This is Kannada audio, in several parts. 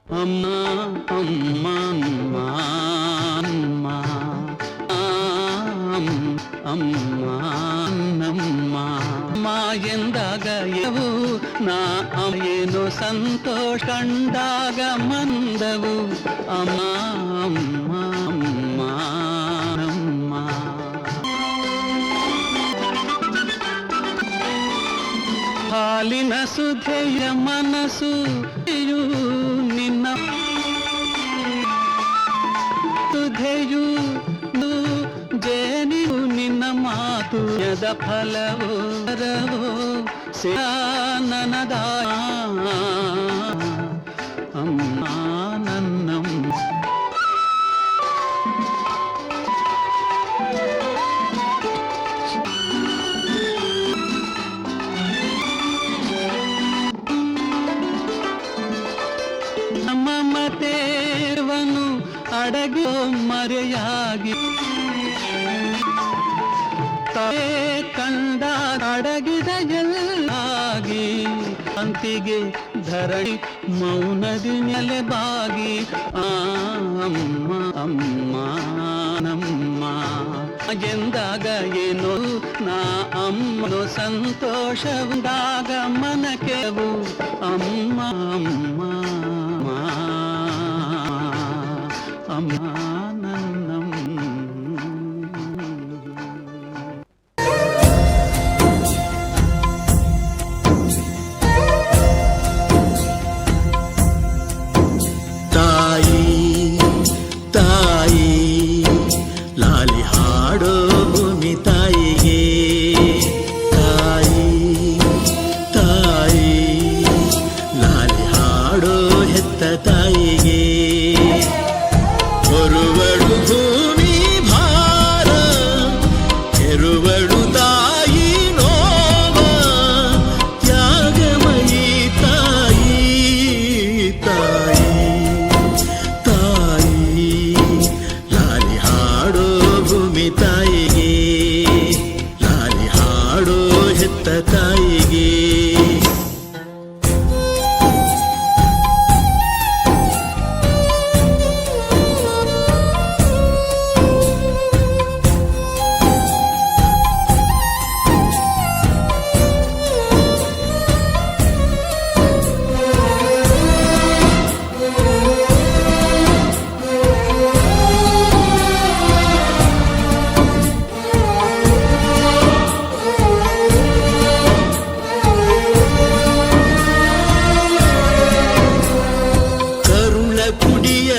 ಅಮ್ಮ ಅಮ್ಮ ಅಮ್ಮ ಅಮ್ಮ ನಮ್ಮ ಅಮ್ಮ ಎಂದಾಗ ಎವು ನಾ ಏನು ಸಂತೋಷ ಕಂಡಾಗ ಮಂದವು ಅಮ್ಮ ಅಮ್ಮ ಅಮ್ಮ ನಮ್ಮ ಹಾಲಿನ ಸುಧೆಯ ಮನಸ್ಸು ನಿನ್ನ ಸುಧೆಯು ಜೇನಿಯು ನಿನ್ನ ಮಾತು ಯದ ಫಲವೋ ನನದ ಅಮ್ಮ ನನ್ನಮ್ಮ ಮಮತೇವನು ಅಡಗೋ ಮರೆಯಾಗಿ ಕಂಡ ಅಡಗಿದ ಎಲ್ಲಾಗಿ ಅಂತಿಗೆ ಧರಣಿ ಮೌನದಿ ನೆಲೆ ಬಾಗಿ ಅಮ್ಮ ಅಮ್ಮ ನಮ್ಮ ಎಂದಾಗ ಏನೋ ನಾ ಅಮ್ಮನು ಸಂತೋಷವಾದಾಗ ಮನಕೆವು ಅಮ್ಮ ಅಮ್ಮ ಅಮ್ಮ ನನ್ನಮ್ಮ ತಾಯಿ ತಾಯಿ ಲಾಲಿ ಹಾಡೋ ಭೂಮಿ ತಾಯಿಗೆ ತಾಯಿ ತಾಯಿ ಲಾಲಿ ಹಾಡೋ ಹೆತ್ತ ತಾಯಿಗೆ ಹೊರುವಳು ಭೂಮಿ ಭಾರ ಕೆರುವಳು ತಾಯಿ ನೋವ ತ್ಯಾಗಮಯಿ ತಾಯಿ ತಾಯಿ ತಾಯಿ ಲಾಲಿ ಹಾಡೋ ಭೂಮಿ ತಾಯಿಗೆ ಲಾಲಿ ಹಾಡೋ ಹೆತ್ತ ತಾಯಿಗೆ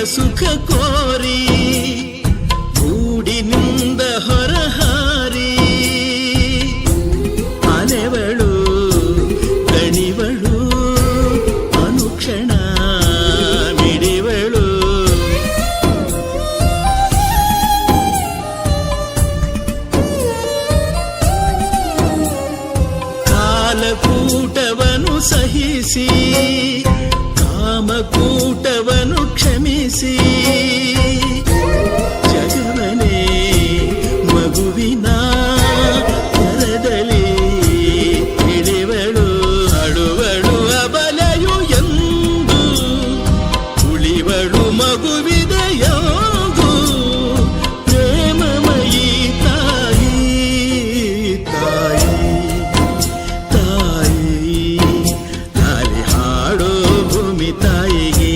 ಸುಖ ಕೋರಿ ಗೂಡಿನಿಂದ ಹೊರಹಾರಿ ಅಲೆವಳು ದಣಿವಳು ಅನುಕ್ಷಣ ಮಿಡಿವಳು ಕಾಲಕೂಟವನು ಸಹಿಸಿ ಕಾಮಕೂಟವನು ಕ್ಷಮಿಸಿ ಜಗವನೇ ಮಗುವಿನ ಕರದಲ್ಲಿ ಇಳಿವಳು ಅಳುವಳು ಅಬಲೆಯು ಎಂದು ಉಳಿವಳು ಮಗುವಿದೆಯೋದು ಪ್ರೇಮಮಯಿ ತಾಯಿ ತಾಯಿ ತಾಯಿ ಲಾಲಿ ಹಾಡೋ ಭೂಮಿ ತಾಯಿಗೆ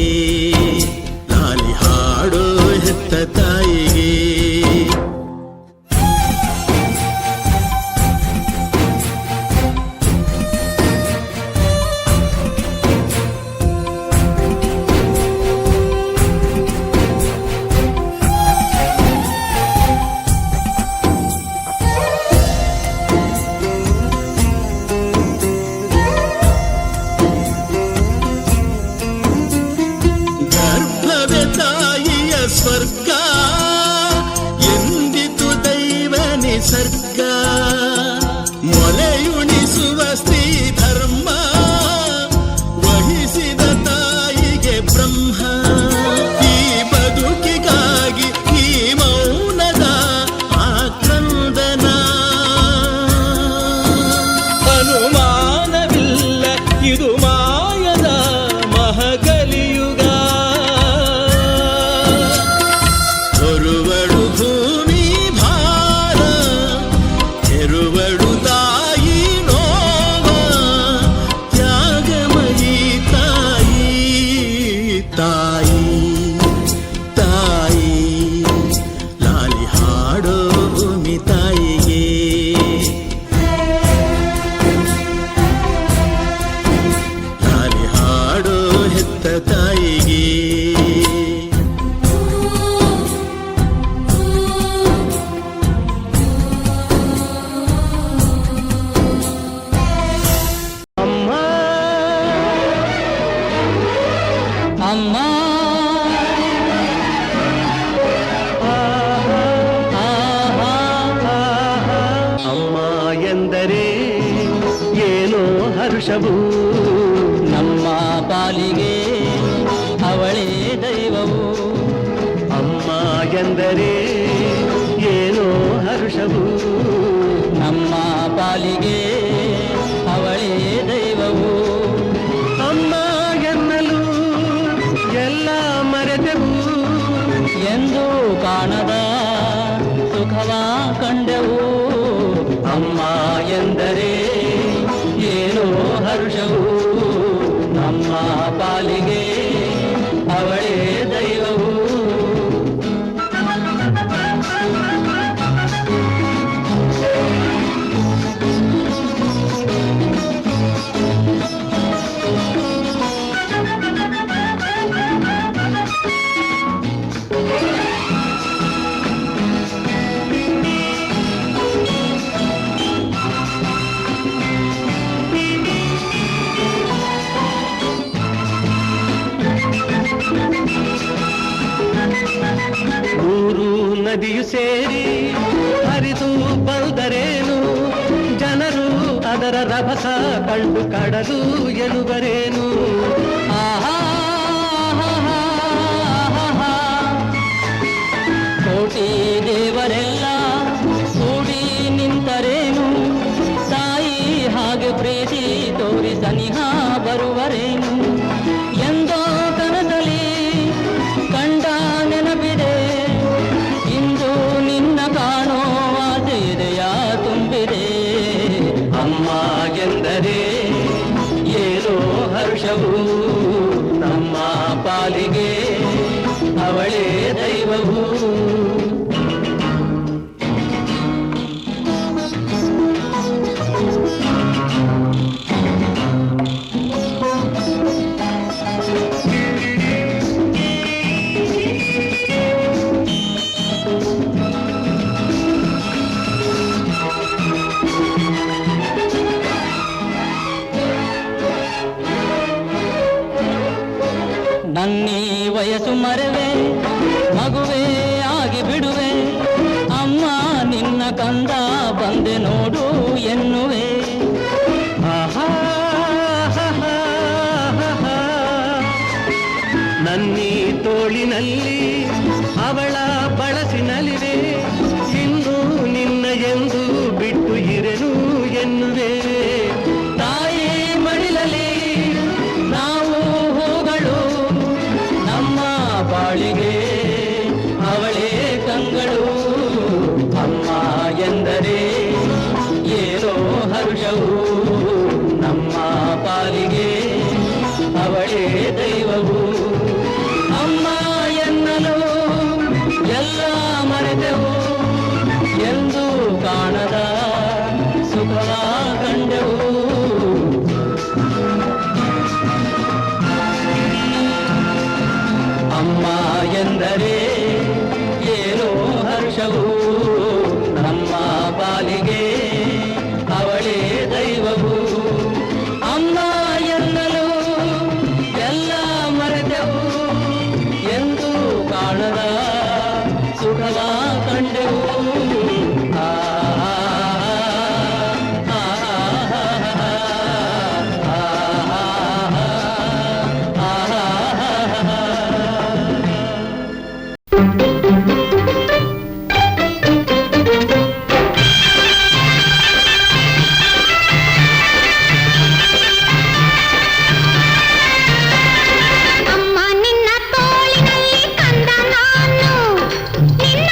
ಹೆತ್ತ ತಾಯಿಗೆ. ಅಮ್ಮ ಅಮ್ಮ ಎಂದರೆ ಏನೋ ಹರ್ಷವು, ನಮ್ಮ ಪಾಲಿಗೆ ಅವಳೇ ದೈವವು. ಅಮ್ಮ ಎಂದರೆ ಏನೋ ಹರ್ಷವು, ನಮ್ಮ ಪಾಲಿಗೆ ಅವಳೇ ದೈವವು. ಅಮ್ಮ ಎನ್ನಲು ಎಲ್ಲ ಮರೆತೆವು, ಎಂದು ಕಾಣದ ಸುಖವ ಕಂಡೆವು. ಅಮ್ಮ ಎಂದರೆ ಏನೋ ಹರ್ಷವು, ನಮ್ಮ ಪಾಲಿಗೆ ಅವಳೇ ದೈವವು. ಮೂರು ನದಿಯು ಸೇರಿ ಹರಿದು ಬಂದರೇನು, ಜನರು ಅದರ ರಭಸ ಕಂಡು ಕಡಲು ಎನ್ನುವರೇನು. ಆಹಾ ಕೋಟಿ ದೇವರೆಲ್ಲ ಕೂಡಿ ನಿಂತರೇನು, ತಾಯಿ ಹಾಗೆ ಪ್ರೀತಿ ತೋರಿ ಸನಿಹ ಬರುವರೇನು. ಎಂದೋ ಕನಸಲಿ ಕಂಡ ನೆನಪಿದೆ, ಇಂದು ನಿನ್ನ ಕಾಣೋ ಆಸೆದೆಯ ತುಂಬಿದೆ. ಅಮ್ಮ ಎಂದರೆ ಏನೋ ಹರ್ಷವು, ನಮ್ಮ ಪಾಲಿಗೆ ಅವಳೇ ದೈವವು. ನನ್ನೀ ವಯಸ್ಸು ಮರೆವೆ, ಮಗುವೇ ಆಗಿ ಬಿಡುವೆ, ಅಮ್ಮ ನಿನ್ನ ಕಂದ ಬಂದೆ ನೋಡು ಎನ್ನುವೆ. ಆಹಾ ನನ್ನೀ ತೋಳಿನಲ್ಲಿ ಅವಳ ಬಳಸಿನಲಿವೆ, ಇಂದು ನಿನ್ನ ಎಂದು ಬಿಟ್ಟು ಇರೆನು ಎನ್ನುವೆ. ತಾಯಿ ಮಡಿಲಲ್ಲಿ ನಾವು ಹೂಗಳು, ನಮ್ಮ ಬಾಳಿಗೆ ಅವಳೇ ಕಂಗಳು. ಅಮ್ಮ ಎಂದರೆ ಏನೋ ಹರ್ಷವು, ನಮ್ಮ ಪಾಲಿಗೆ ಅವಳೇ ದೈವವು. ಅಮ್ಮ ಎನ್ನಲು ಎಲ್ಲ ಮರೆತೆವು, ಎಂದು ಕಾಣದ ಸುಖವ ಕಂಡೆವು. ಅಮ್ಮ ಎಂದರೆ ಏನೋ ಹರ್ಷವು, ನಮ್ಮ ಪಾಲಿಗೆ ಅವಳೇ ದೈವವು. ಅಮ್ಮ ಎನ್ನಲು ಎಲ್ಲ ಮರೆತೆವು, ಎಂದು ಕಾಣದ ಸುಖವ ಕಂಡೆವು. ಅಮ್ಮ ನಿನ್ನ ತೋಳಿನಲ್ಲಿ ಕಂದ ನಾನು, ನಿನ್ನ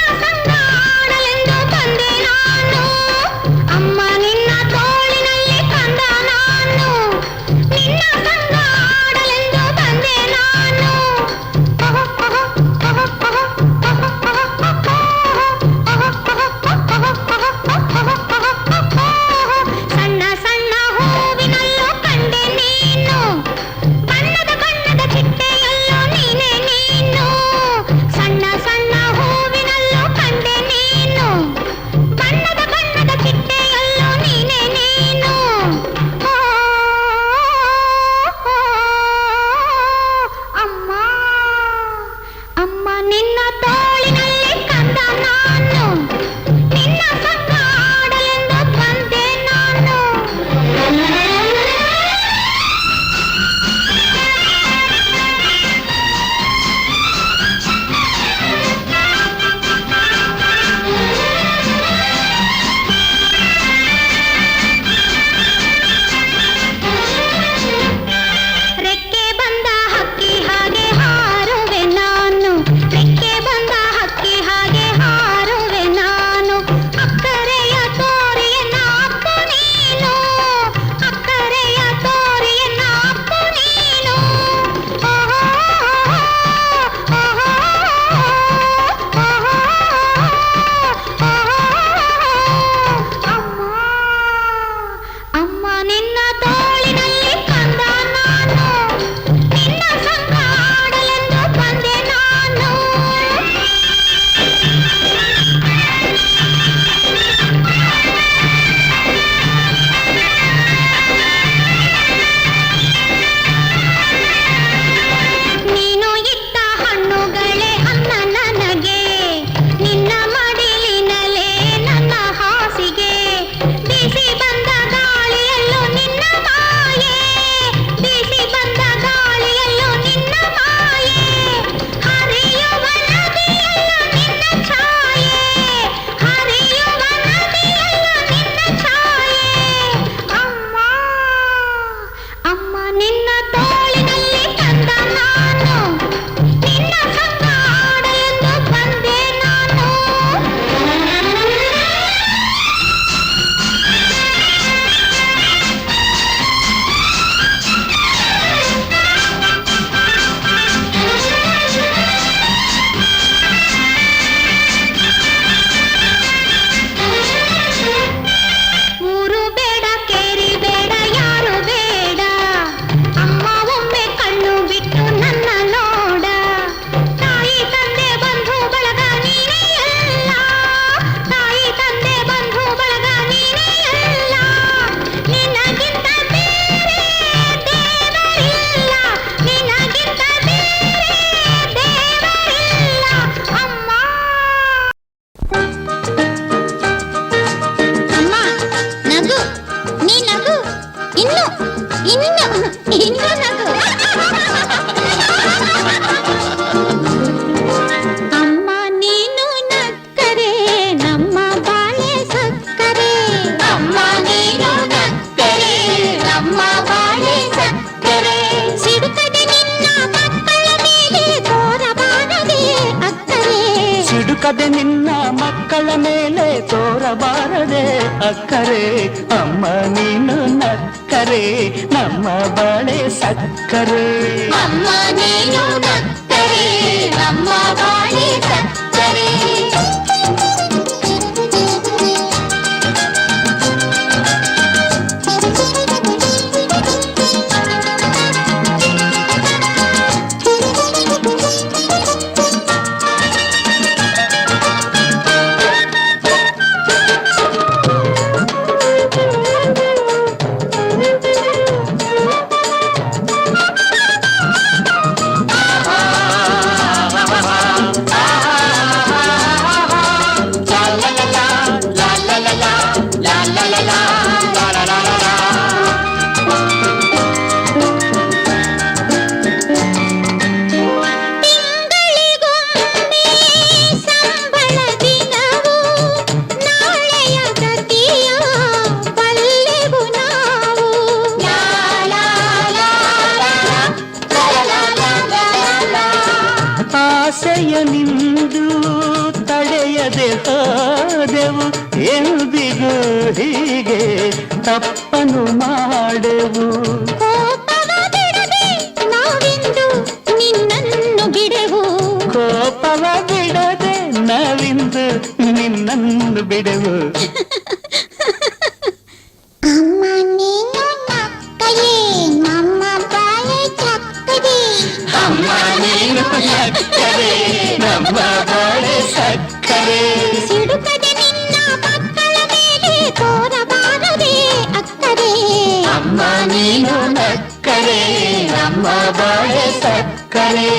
ಸಿಡುಕದೆ ನಿನ್ನ ಮಕ್ಕಳ ಮೇಲೆ ತೋರಬಾರದೆ ಅಕ್ಕರೆ ಅಮ್ಮ ನೀನು ನಕ್ಕರೆ ನಮ್ಮ ಬಾಳೆ ಸಕ್ಕರೆ ಅಮ್ಮ ನೀನು ನಕ್ಕರೆ ನಮ್ಮ ಬಾಳೆ ಸಕ್ಕರೆ ನಿಂದು ತಡೆಯದೆ ಹೋದೆವು ಎಂದಿಗೂ ಹೀಗೆ ತಪ್ಪನು ಮಾಡೆವು ಕೋಪವ ಬಿಡದೆ ನಾವಿಂದು ನಿನ್ನನ್ನು ಬಿಡೆವು ಕೋಪವ ಬಿಡದೆ ನಾವಿಂದು ನಿನ್ನನ್ನು ಬಿಡೆವು ಅಮ್ಮ ನೀನು ನಕ್ಕರೆ ನಮ್ಮ ಬಾಳೆ ಚಕ್ಕರೆ ಅಮ್ಮ ನೀನು ನಕ್ಕರೆ ನಮ್ಮ ಬಾಳೆ ಸಕ್ಕರೆ ಸಿಡುಕದೆ ನಿನ್ನ ಮಕ್ಕಳ ಮೇಲೆ ತೋರಬಾರದೆ ಅಕ್ಕರೆ ಅಮ್ಮ ನೀನು ನಕ್ಕರೆ ನಮ್ಮ ಬಾಳೆ ಸಕ್ಕರೆ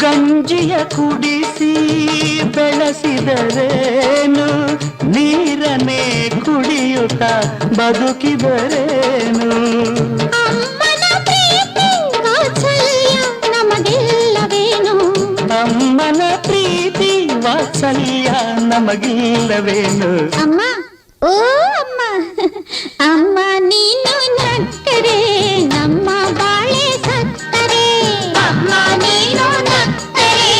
ಗಂಜಿಯ ಕುಡಿಸಿ ಬೆಳೆಸಿದರೇನು ನೀರನ್ನೇ ಕುಡಿಯುತ್ತ ಬದುಕಿದರೇನು ಅಮ್ಮನ ಪ್ರೀತಿ ವಾತ್ಸಲ್ಯ ನಮಗೆಲ್ಲವೇನು ಅಮ್ಮನ ಪ್ರೀತಿ ವಾತ್ಸಲ್ಯ ನಮಗಿಲ್ಲವೇನು ಅಮ್ಮ ಓ ಅಮ್ಮ ಅಮ್ಮ ನೀನು ನಕ್ಕರೆ ನಮ್ಮ ಬಾಳೆ ಸಕ್ಕರೆ ಅಮ್ಮ ನೀನು ನಕ್ಕರೆ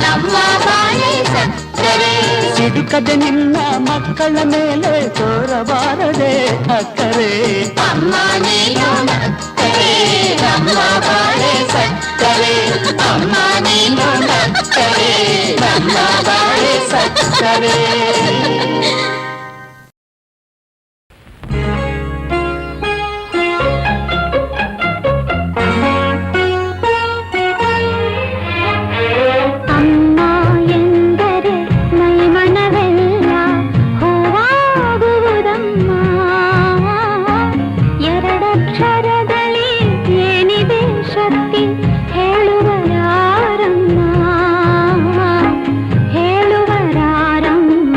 ನಮ್ಮ ಬಾಳೆ ಸಕ್ಕರೆ ಸಿಡುಕದೆ ನಿನ್ನ ಮಕ್ಕಳ ಮೇಲೆ ತೋರಬಾರದೆ ಅಕ್ಕರೆ ಅಮ್ಮ ನೀನು ನಕ್ಕರೆ ನಮ್ಮ ಬಾಳೆ ಸಕ್ಕರೆ ಅಮ್ಮ ನೀನು ನಕ್ಕರೆ ನಮ್ಮ ಬಾಳೆ ಸಕ್ಕರೆ ಹೇಳುವರಾರಮ್ಮ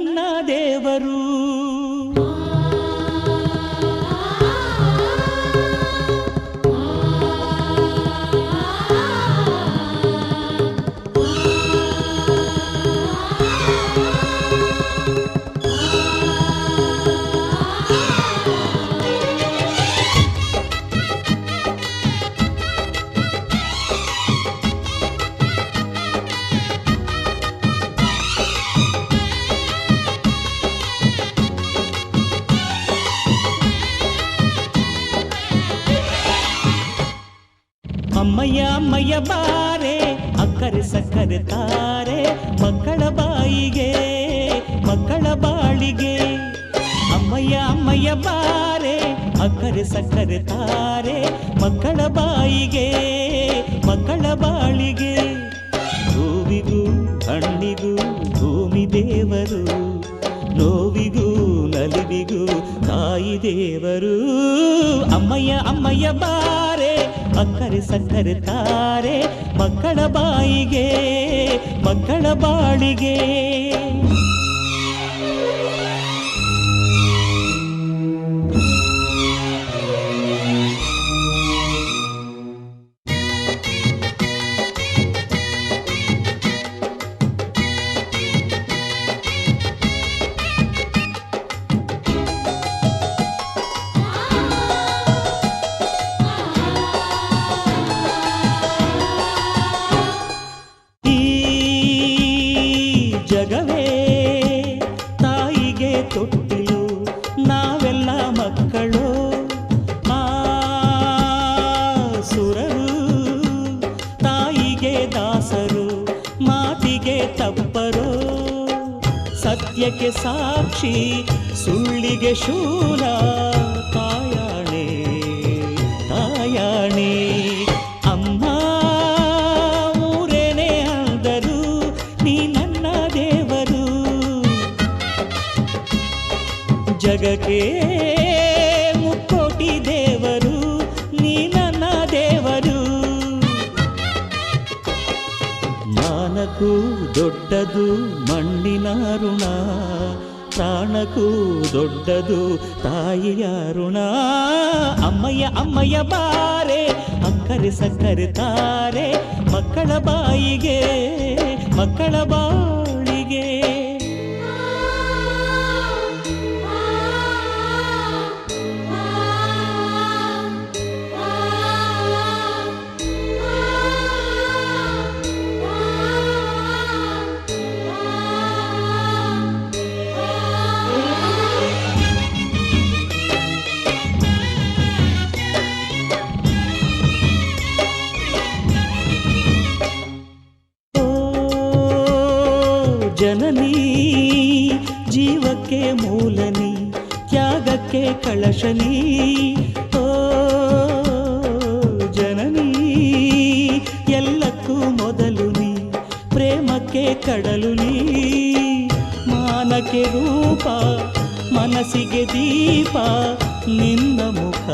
ನನ್ನ ದೇವರು. ಅಮ್ಮಯ್ಯ ಅಮ್ಮಯ್ಯ ಬಾರೆ ಅಕ್ಕರೆ ಸಕ್ಕರೆ ತಾರೆ ಮಕ್ಕಳ ಬಾಯಿಗೆ ಮಕ್ಕಳ ಬಾಳಿಗೆ. ಅಮ್ಮಯ್ಯ ಅಮ್ಮಯ್ಯ ಬಾರೆ ಅಕ್ಕರೆ ಸಕ್ಕರೆ ತಾರೆ ಮಕ್ಕಳ ಬಾಯಿಗೆ ಮಕ್ಕಳ ಬಾಳಿಗೆ. ಹೂವಿಗೂ ಹಣ್ಣಿಗೂ ಭೂಮಿ ದೇವರು, ನೋವಿಗೂ ನಲಿವಿಗೂ ತಾಯಿ ದೇವರು. ಅಮ್ಮಯ್ಯ ಅಮ್ಮಯ್ಯ ಬಾರೆ ಅಕ್ಕರೆ ಸಕ್ಕರೆ ತಾರೆ ಮಕ್ಕಳ ಬಾಯಿಗೆ ಮಕ್ಕಳ ಬಾಳಿಗೆ. ಜಗವೇ ತಾಯಿಗೆ ತೊಟ್ಟಿಲು, ನಾವೆಲ್ಲ ಮಕ್ಕಳು. ಆ ಸುರರು ತಾಯಿಗೆ ದಾಸರು, ಮಾತಿಗೆ ತಪ್ಪರು. ಸತ್ಯಕ್ಕೆ ಸಾಕ್ಷಿ ಸುಳ್ಳಿಗೆ ಶೂಲ, ತಾಯಾಣೆ ತಾಯಾಣೆ. ಅಮ್ಮ ಊರೇನೆ ಅಂದರು ನೀ ನನ್ನ ದೇವರು. ಜಗಕ್ಕೆ ಮುಕ್ಕೋಟಿ ದೇವರು ನೀ ನನ್ನ ದೇವರು. ಮಾನಕ್ಕೂ ದೊಡ್ಡದು ಮಣ್ಣಿನ ಋಣ, ಪ್ರಾಣಕ್ಕೂ ದೊಡ್ಡದು ತಾಯಿಯ ಋಣ. ಅಮ್ಮಯ್ಯ ಅಮ್ಮಯ್ಯ ಬಾರೆ ಅಕ್ಕರೆ ಸಕ್ಕರೆ ತಾರೆ ಮಕ್ಕಳ ಬಾಯಿಗೆ ಮಕ್ಕಳ ಬಾಳಿಗೆ. ಜನನಿ ಜೀವಕ್ಕೆ ಮೂಲನಿ, ತ್ಯಾಗಕ್ಕೆ ಕಳಶನಿ. ಓ ಜನನಿ ಎಲ್ಲಕ್ಕೂ ಮೊದಲು ನೀ, ಪ್ರೇಮಕ್ಕೆ ಕಡಲು ನೀ. ಮಾನಕ್ಕೆ ರೂಪ ಮನಸ್ಸಿಗೆ ದೀಪ, ನಿನ್ನ ಮುಖ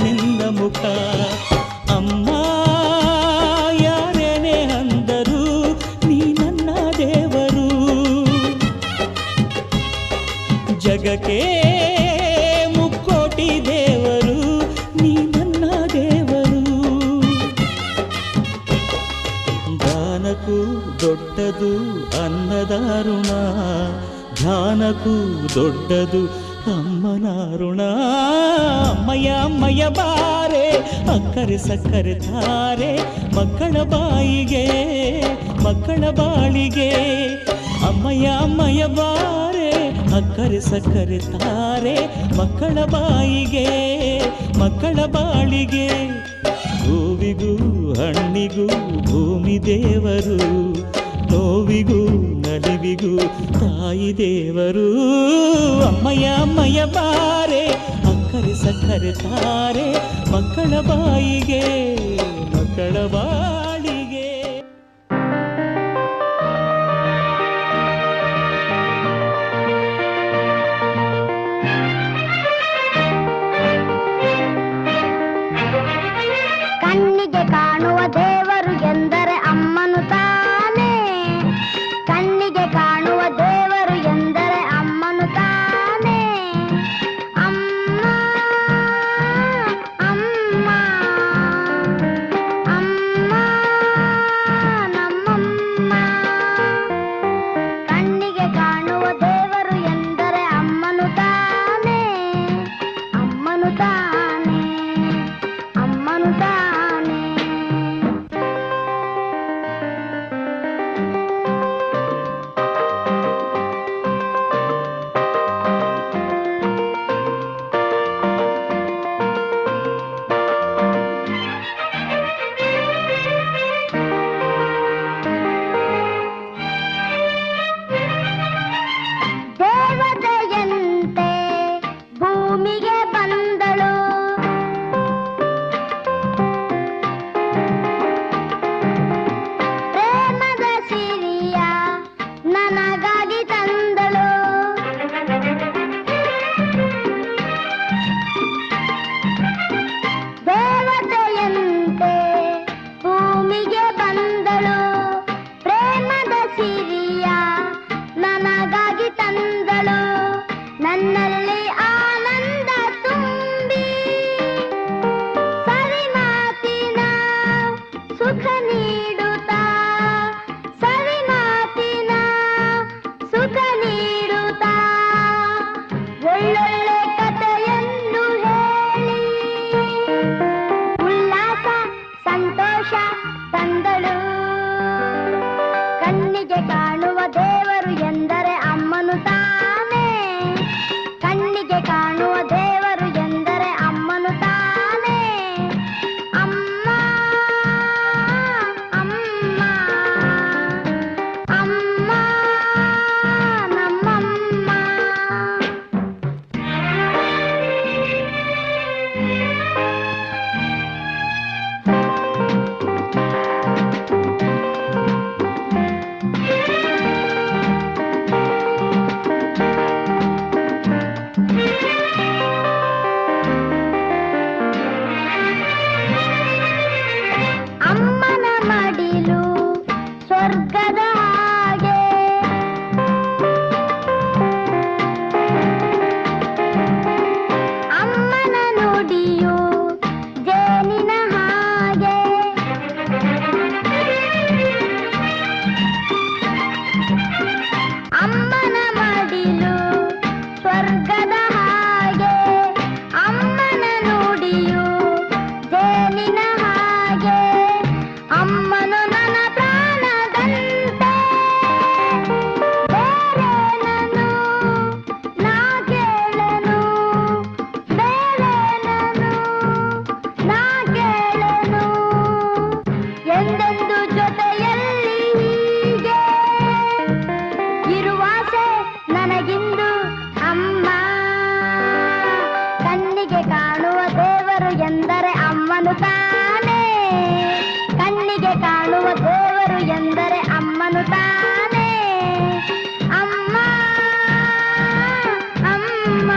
ನಿನ್ನ ಮುಖ. ಅಮ್ಮ ಯಾರೇನೇ ಅಂದರು ನೀ ನನ್ನ ದೇವರು. ಜಗಕ್ಕೆ ಮುಕ್ಕೋಟಿ ದೇವರು ನೀ ನನ್ನ ದೇವರು. ದಾನಕ್ಕೂ ದೊಡ್ಡದು ಅನ್ನದಾರುಣ, ಧ್ಯಾನಕ್ಕೂ ದೊಡ್ಡದು ಅಮ್ಮನ ಋಣ. ಅಮ್ಮಯ್ಯ ಅಮ್ಮಯ್ಯ ಬಾರೆ ಅಕ್ಕರೆ ಸಕ್ಕರೆ ತಾರೆ ಮಕ್ಕಳ ಬಾಯಿಗೆ ಮಕ್ಕಳ ಬಾಳಿಗೆ. ಅಮ್ಮಯ್ಯ ಅಮ್ಮಯ್ಯ ಬಾರೆ ಅಕ್ಕರೆ ಸಕ್ಕರೆ ತಾರೆ ಮಕ್ಕಳ ಬಾಯಿಗೆ ಮಕ್ಕಳ ಬಾಳಿಗೆ. ಹೂವಿಗೂ ಹಣ್ಣಿಗೂ ಭೂಮಿ ದೇವರು, ನೋವಿಗೂ ನಲಿವಿಗೂ ತಾಯಿ ದೇವರು. ಅಮ್ಮಯ್ಯ ಅಮ್ಮಯ್ಯ ಬಾರೆ ಅಕ್ಕರೆ ಸಕ್ಕರೆ ತಾರೆ ಮಕ್ಕಳ ಬಾಯಿಗೆ ಮಕ್ಕಳ ಬಾಳಿಗೆ. ಕಣ್ಣಿಗೆ ಕಾಣುವ ದೇವರು ಎಂದರೆ ಅಮ್ಮನು ತಾನೇ. ಕಣ್ಣಿಗೆ ಕಾಣುವ ದೇವರು ಮನೆಗೆ ಬಂದಳು, ಪ್ರೇಮದ ಸಿರಿಯ ನನಗಾಗಿ ತಂದಳು, ನನ್ನಲ್ಲಿ ಆನಂದ ತುಂಬಿ ಸವಿ ಮಾತಿನ ಸುಖ ನೀಡುತ್ತಾ, ಸವಿ ಮಾತಿನ ಸುಖ ನೀಡುತ್ತಾ, ಒಳ್ಳೊಳ್ಳೆ ಕಥೆಯನ್ನು ಹೇಳಿ ಉಲ್ಲಾಸ ಸಂತೋಷ ತಂದಳು. ಕಣ್ಣಿಗೆ ಕಾಣುವ ದೇವರು ಎಂದರೆ ಅಮ್ಮನು ತಾನೇ, ಕಣ್ಣಿಗೆ ಕಾಣುವ ದೇವರು ಎಂದರೆ ಅಮ್ಮನು ತಾನೇ. ಅಮ್ಮ ಅಮ್ಮ ಅಮ್ಮ ನಮ್ಮಮ್ಮ. ಅಮ್ಮನ ಮಡಿಲು ಸ್ವರ್ಗದ ಹಾಗೆ, ಅಮ್ಮನ ನುಡಿಯು ಜೇನಿನ ಹಾಗೆ, ಅಮ್ಮನ ಮಡಿಲು ಸ್ವರ್ಗದ ಹಾಗೆ, ಅಮ್ಮನ ನುಡಿಯು ಜೇನಿನ ಹಾಗೆ, ಅಮ್ಮನು ನನ್ನ ಪ್ರಾಣದಂತೆ, ಬೇರೇನನು ನಾ ಕೇಳನು, ಬೇರೇನನು ನಾ ಕೇಳನು, ಎಂದೆಂದು ಜೊತೆಯಲ್ಲಿ ಹೀಗೆ ಇರುವಾಸೆ ನನಗಿಂದು ಅಮ್ಮ. ಕಣ್ಣಿಗೆ ಕಾಣುವ ದೇವರು ಎಂದರೆ ಅಮ್ಮನು ತಾನೇ, ಕಣ್ಣಿಗೆ ಕಾಣುವ ದೇವರು ಎಂದರೆ ಅಮ್ಮನು ತಾನೇ. ಅಮ್ಮ ಅಮ್ಮ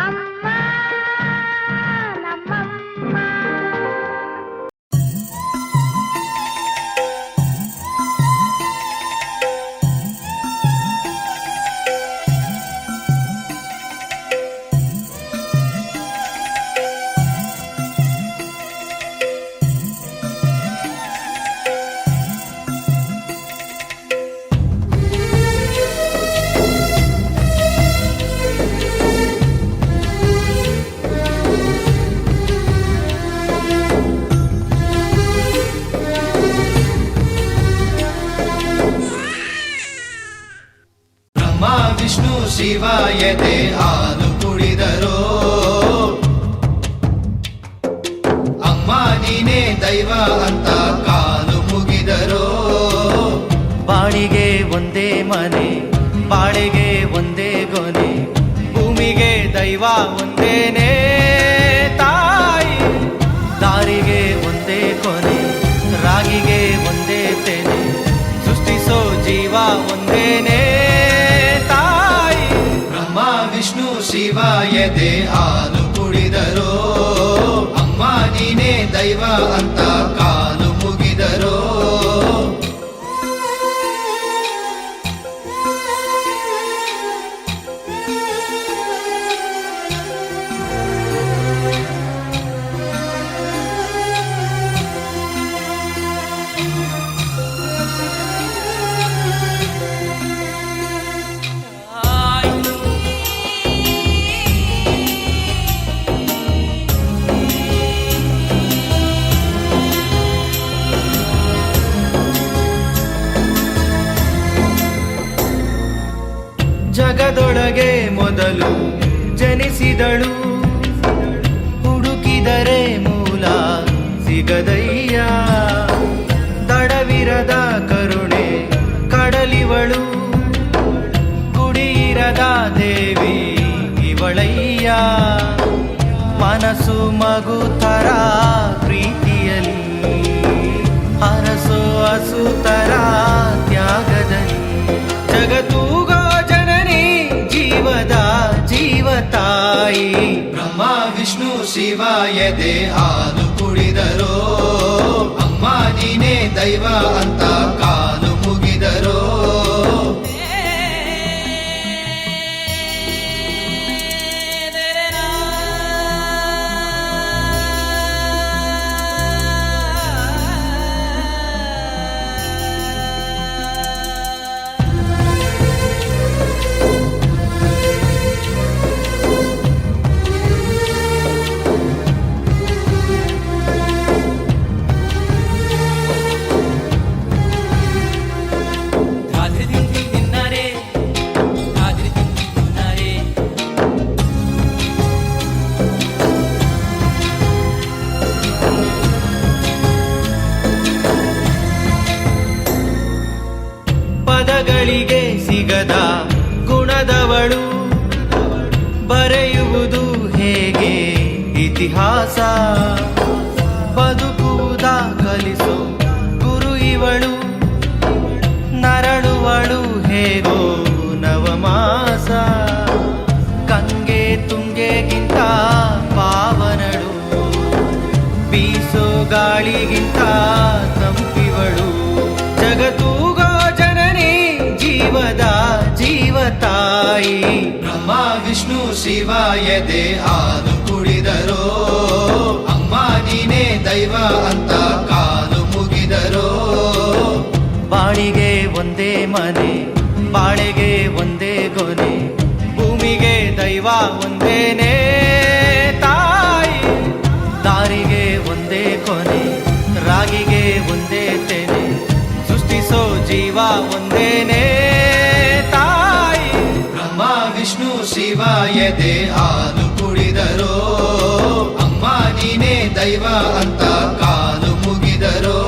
ಅಮ್ಮ ನಮ್ಮಮ್ಮ. ಬ್ರಹ್ಮ ವಿಷ್ಣು ಶಿವ ಎದೆ ಹಾಲು ಕುಡಿದರೋ, ಅಮ್ಮ ನೀನೇ ದೈವ ಅಂತ ಕಾಲು ಮುಗಿದರೋ. ಬಾಳಿಗೆ ಒಂದೇ ಮನೆ, ಬಾಳೆಗೆ ಒಂದೇ ಗೊನೆ, ಭೂಮಿಗೆ ದೈವ ಒಂದೇನೆ ತಾಯಿ. ದಾರಿಗೆ ಒಂದೇ ಕೊನೆ, ರಾಗಿಗೆ ಒಂದೇ ತೆನೆ, ಸೃಷ್ಟಿಸೋ ಜೀವ ಒಂದೇನೆ ತಾಯಿ. ಬ್ರಹ್ಮ ವಿಷ್ಣು ಶಿವ ಎದೆ ಹಾಲು ಕುಡಿದರೋ, ಅಮ್ಮ ನೀನೇ ದೈವ ಅಂತ ಕಾಲು ಮುಗಿದರೋ. ಜಗದೊಳಗೆ ಮೊದಲು ಜನಿಸಿದಳು, ಹುಡುಕಿದರೆ ಮೂಲ ಸಿಗದಯ್ಯ. ದಡವಿರದ ಕರುಣೆ ಕಡಲಿವಳು, ಗುಡಿಯಿರದ ದೇವಿ ಇವಳಯ್ಯ. ಮನಸ್ಸು ಮಗು ತರ ಪ್ರೀತಿಯಲ್ಲಿ, ಹರಸೋ ಹಸುತರ ತ್ಯಾಗದಲ್ಲಿ, ಜಗತ್ತೂಗೋ ಜನನಿ ಜೀವದ ಜೀವ ತಾಯಿ. ಬ್ರಹ್ಮ ವಿಷ್ಣು ಶಿವ ಎದೆ ಹಾಲು ಕುಡಿದರೋ, ದೈವ ಅಂತ ಕಾಲು ಮುಗಿದರೋ ಪದಗಳಿಗೆ ಸಿಗದ ಗುಣದವಳು ಬರೆಯುವುದು ಹೇಗೆ ಇತಿಹಾಸ ಬದುಕುವುದ ಕಲಿಸೋ ಗುರು ಇವಳು ನರಳುವಳು ಹೇಗೋ ನವಮಾಸ ಗಂಗೆ ತುಂಗೆಗಿಂತ ಪಾವನಳು ಬೀಸೋ ಗಾಳಿಗಿಂತ ತಂಪಿವಳು ಜಗತ್ತೂಗೋ ಜನನಿ ಜೀವದ ಜೀವತಾಯಿ ಬ್ರಹ್ಮ ವಿಷ್ಣು ಶಿವ ಎದೆ ಹಾಲು ಕುಡಿದರೋ ಅಮ್ಮ ನೀನೇ ದೈವ ಅಂತ ಕಾಲು ಮುಗಿದರೋ ಬಾಳಿಗೆ ಒಂದೇ ಮನೆ ಬಾಳೆಗೆ ಒಂದೇ ಗೊನೆ ಭೂಮಿಗೆ ದೈವ ಒಂದೇನೇ ತಾಯಿ ದಾರಿಗೆ ಒಂದೇ ಕೊನೆ ರಾಗಿಗೆ ಒಂದೇ ತೆನೆ ಸೃಷ್ಟಿಸೋ ಜೀವ ಒಂದೇನೇ ತಾಯಿ ಬ್ರಹ್ಮ ವಿಷ್ಣು ಶಿವ ಎದೆ ಹಾಲು ಕುಡಿದರೋ ಅಮ್ಮ ನೀನೇ ದೈವ ಅಂತ ಕಾಲು ಮುಗಿದರೋ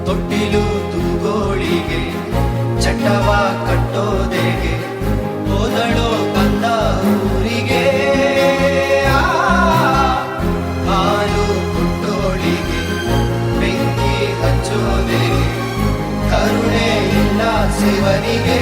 ತೊಟ್ಟಿಲು ತೂಗೋಳಿಗೆ ಚಟ್ಟವ ಕಟ್ಟೋದೆಗೆ ಹೋದಳೋ ಬಂದ ಊರಿಗೆ ಹಾಲು ಕುಟ್ಟೋಳಿಗೆ ಬೆಂಕಿ ಹಚ್ಚೋದೆಗೆ ಕರುಣೆ ಇಲ್ಲ ಶಿವನಿಗೆ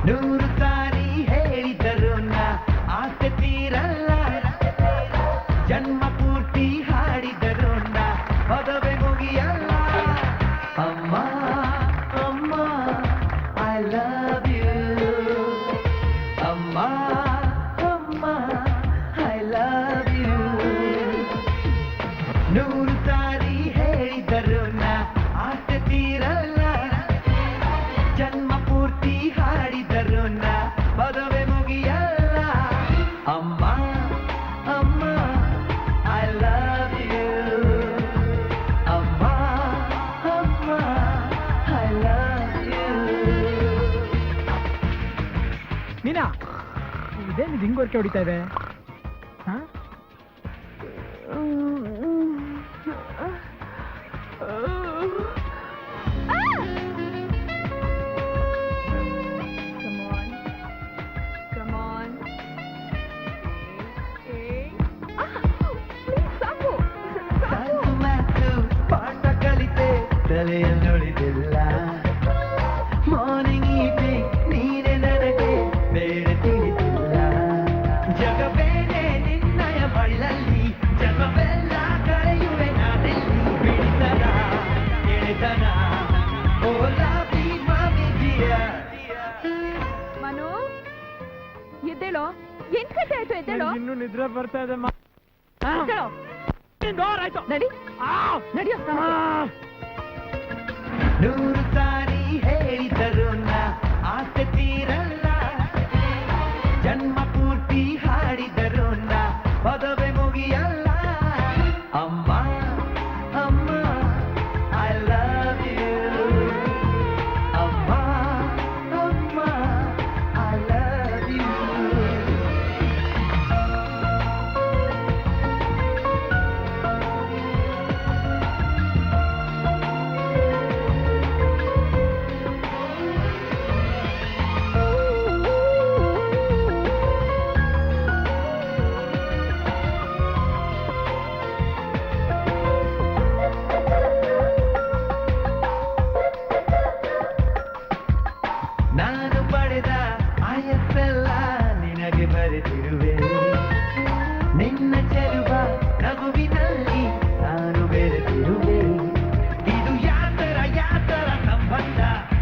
ನೂರು ಸಾರಿ ಹೇಳಿದರು ನಾ ಆಸೆ ತೀರಲ್ಲ ಜನ್ಮ ಪೂರ್ತಿ ಹಾಡಿದರು ನಾ ಪದವೇ ಮುಗಿಯಲ್ಲ ಅಮ್ಮ ಅಮ್ಮ ಐ ಲವ್ ಯು ಅಮ್ಮ ಅಮ್ಮ ಐ ಲವ್ ಯು ನೂರು ಸಾರಿ ಹೇಳಿದರು ನಾ ಆಸೆ ತೀರಲ್ಲ ಜನ್ಮ ಪೂರ್ತಿ ಹಾಡಿದರು ನಾ ಪದವೇ ಮುಗಿಯಲ್ಲ ಅಮ್ಮ ಅಮ್ಮ ಐ ಲವ್ ಯು ಅಮ್ಮ ಅಮ್ಮ ಐ ಲವ್ ಯು ಮೀನಾ ಇದೇನು ಹಿಂಗೋರ್ಕೆ ಹೊಡಿತಾ ಇದೆ ಹಾ ಮನು ಎದ್ದೇಳೋ, 8 ಗಂಟೆ ಆಯ್ತು, ಎದ್ದೇಳೋ. ಇನ್ನು ನಿದ್ರೆ ಬರ್ತಾ ಇದೆ. ಎದ್ದೇಳೋ. ಆಯ್ತು ನಡಿ, ನಡಿಯೋ. ನೂರು ಸಾರಿ ಹೇಳಿದರು ಆಸೆ ತೀರಲ್ಲ, ಜನ್ಮ ಪೂರ್ತಿ ಹಾಡಿದರು ಪದವೇ ಮುಗಿಯಲ್ಲ. ಅಮ್ಮ ಅಮ್ಮ ಐ ಲವ್ ಯು, ಅಮ್ಮ ಅಮ್ಮ ಐ ಲವ್ ಯು. ನಾನು ಪಡೆದ ಆಯಸ್ಸೆಲ್ಲ ನಿನಗೆ ಬರೆದಿರುವೆ, ನಿನ್ನ ಚೆಲುವ ನಗುವಿನಲ್ಲಿ ನಾನು ಬೆರೆತಿರುವೆ. ಇದು ಯಾತರ ಸಂಬಂಧ,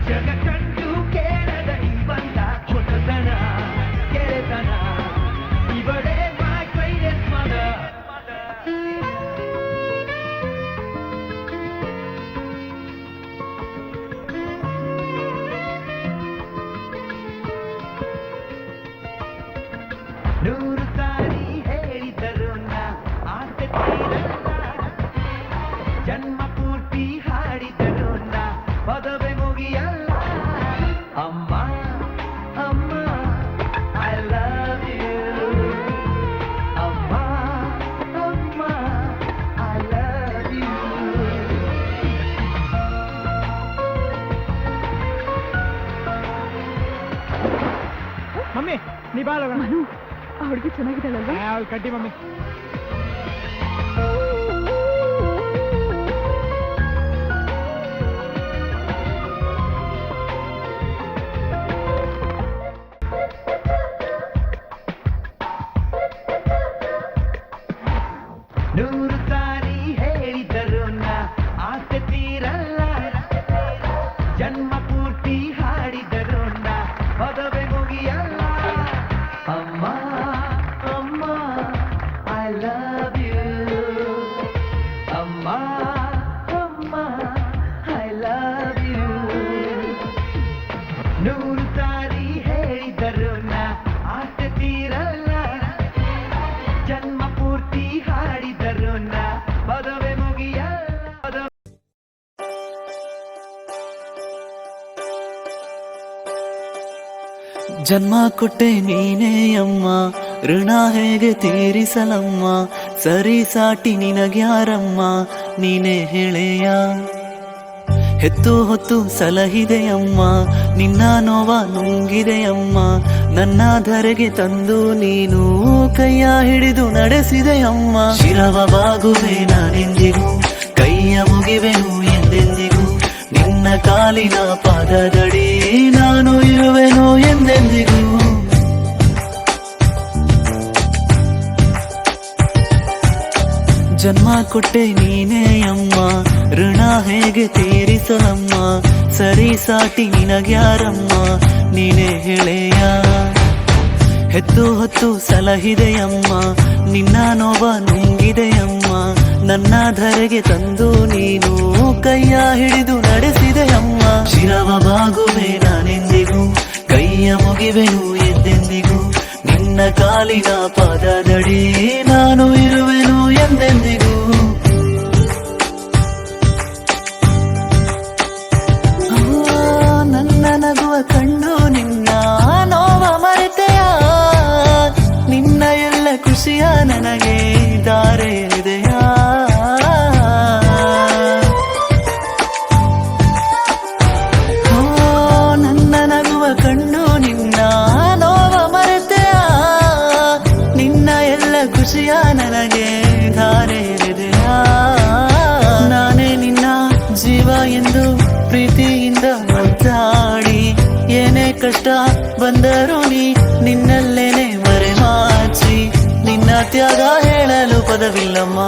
ಜಗ ಕಂಡು ಕೇಳದ ಈ ಬಂಧ, ಹೊಸತನ ಗೆಳೆತನ, ಇವಳೇ my greatest mother. ನೂರು ಸಾರಿ ಹೇಳಿದರು ಆಸೆ ತೀರಲ್ಲ, ಜನ್ಮ ಪೂರ್ತಿ ಹಾಡಿದರು ಪದವೇ ಮುಗಿಯಲ್ಲ. ಅಮ್ಮ ಅಮ್ಮ ಐ ಲವ್ ಯು, ಅಮ್ಮ ಅಮ್ಮ ಐ ಲವ್ ಯು. ಮಮ್ಮಿ ನೀ ಬಾಳ ಮನು, ಆ ಹುಡುಗಿ ಚೆನ್ನಾಗಿದ್ದಾಳಲ್ವಾ? ಅವಳು ಕಡ್ಡಿ ಮಮ್ಮಿ. ನೂರು ಸಾರಿ ಹೇಳಿದರು ಆಸೆ ತೀರಲ್ಲ, ಜನ್ಮ ಪೂರ್ತಿ ಹಾಡಿದರು ಪದವೇ ಮುಗಿಯಲ್ಲ. ಅಮ್ಮ ಅಮ್ಮ ಐ ಲವ್ ಯು, ಅಮ್ಮ ಅಮ್ಮ ಐ ಲವ್ ಯು. ನೂರು ಸಾರಿ ಹೇಳಿದರು ಆಸೆ ತೀರಲ್ಲ, ಜನ್ಮ ಪೂರ್ತಿ ಹಾಡಿದರು ಪದವೇ ಮುಗಿಯಲ್ಲ. ಜನ್ಮ ಕೊಟ್ಟೆ ನೀನೇ ಅಮ್ಮ, ಋಣ ಹೇಗೆ ತೀರಿಸಲಮ್ಮ, ಸರಿ ಸಾಟಿ ನಿನಗ್ಯಾರಮ್ಮ, ನೀನೇ ಹೇಳೆಯ. ಹೆತ್ತು ಹೊತ್ತು ಸಲಹಿದೆಯಮ್ಮ, ನಿನ್ನ ನೋವ ನುಂಗಿದೆಯಮ್ಮ, ನನ್ನ ಧರೆಗೆ ತಂದು ನೀನು ಕೈಯ ಹಿಡಿದು ನಡೆಸಿದೆಯಮ್ಮ. ಶಿರವ ಬಾಗುವೆ ನಾನೆಂದಿಗೂ, ಕೈಯ ಮುಗಿವೆನು ಎಂದೆಂದಿಗೂ, ನಿನ್ನ ಕಾಲಿನ ಪಾದದಡಿ ನಾನು ಇರುವೆನು ಎಂದೆಂದಿಗೂ. ಜನ್ಮ ಕೊಟ್ಟೆ ನೀನೇ ಅಮ್ಮ, ಋಣ ಹೇಗೆ ತೀರಿಸಲಮ್ಮ, ಸರಿ ಸಾಟಿ ನಿನಗ್ಯಾರಮ್ಮ, ನೀನೇ ಹೇಳೆಯ. ಹೆತ್ತು ಹೊತ್ತು ಸಲಹಿದೆಯಮ್ಮ, ನಿನ್ನ ನೋವ ನುಂಗಿದೆಯಮ್ಮ, ನನ್ನ ಧರೆಗೆ ತಂದು ನೀನು ಕೈಯ ಹಿಡಿದು ನಡೆಸಿದೆಯಮ್ಮ. ಶಿರವ ಬಾಗುವೆ ನಾನೆಂದಿಗೂ, ಕೈಯ ಮುಗಿವೆನು ಎಂದೆಂದಿಗೂ, ನಿನ್ನ ಕಾಲಿನ ಪಾದದಡಿ ನಾನು ಇರುವೆನು ಎಂದೆಂದಿಗೂ. ನನ್ನ ನಗುವ ಕಣ್ಣು ನಿನ್ನ ನೋವ ಮರೆತೆಯ, ನಿನ್ನ ಎಲ್ಲ ಖುಷಿಯ ನನಗೆ ದಾರೆ ಇದೆಯಾ. ನನ್ನ ನಗುವ ಕಣ್ಣು ನಿನ್ನ ನೋವ ಮರೆತೆಯ, ನಿನ್ನ ಎಲ್ಲ ಖುಷಿಯ ನನಗೆ ಧಾರೆ ಇದೆಯಾ. ನಾನೇ ನಿನ್ನ ಜೀವ ಎಂದು ಪ್ರೀತಿಯಿಂದ ಮುದ್ದಾಡಿ, ಏನೇ ಕಷ್ಟ ಬಂದರೂ ನೀ ನಿನ್ನಲ್ಲೇನೆ ಮರೆಮಾಚಿ, ನಿನ್ನ ತ್ಯಾಗ ಹೇಳಲು ಪದವಿಲ್ಲಮ್ಮ.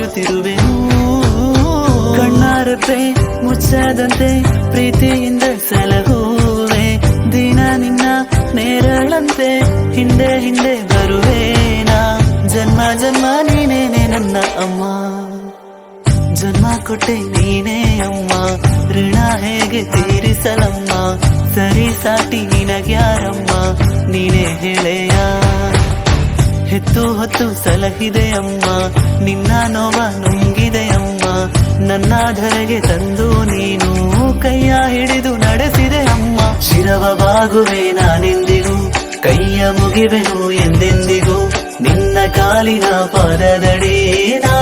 ಕಾಯುತ್ತಿರುವೆನು. ಕಣ್ಣಾರಪೆ ಮುಚ್ಚದಂತೆ ಪ್ರೀತಿಯಿಂದ ಸಲಹುವೆ, ದಿನ ನಿನ್ನ ನೇರಳಂತೆ ಹಿಂದೆ ಹಿಂದೆ ಬರುವೇನಾ. ಜನ್ಮ ಜನ್ಮ ನೀನೇನೆ ನನ್ನ ಅಮ್ಮ, ಜನ್ಮ ಕೊಟ್ಟೆ ನೀನೇ ಅಮ್ಮ, ಋಣ ಹೇಗೆ ತೀರಿಸಲಮ್ಮ, ಸರಿ ಸಾಟಿ ನಿನಗ್ಯಾರಮ್ಮ, ನೀನೇ ಹೇಳೆಯ. ಹೆತ್ತು ಹೊತ್ತು ಸಲಹಿದೆ ಅಮ್ಮ, ನಿನ್ನ ನೋವ ನುಂಗಿದೆ ಅಮ್ಮ, ನನ್ನ ಧರೆಗೆ ತಂದು ನೀನು ಕೈಯ ಹಿಡಿದು ನಡೆಸಿದೆ ಅಮ್ಮ. ಶಿರವ ಬಾಗುವೆ ನಾನೆಂದಿಗೂ, ಕೈಯ ಮುಗಿವೆನು ಎಂದೆಂದಿಗೂ, ನಿನ್ನ ಕಾಲಿನ ಪಾದದಡಿ ನಾ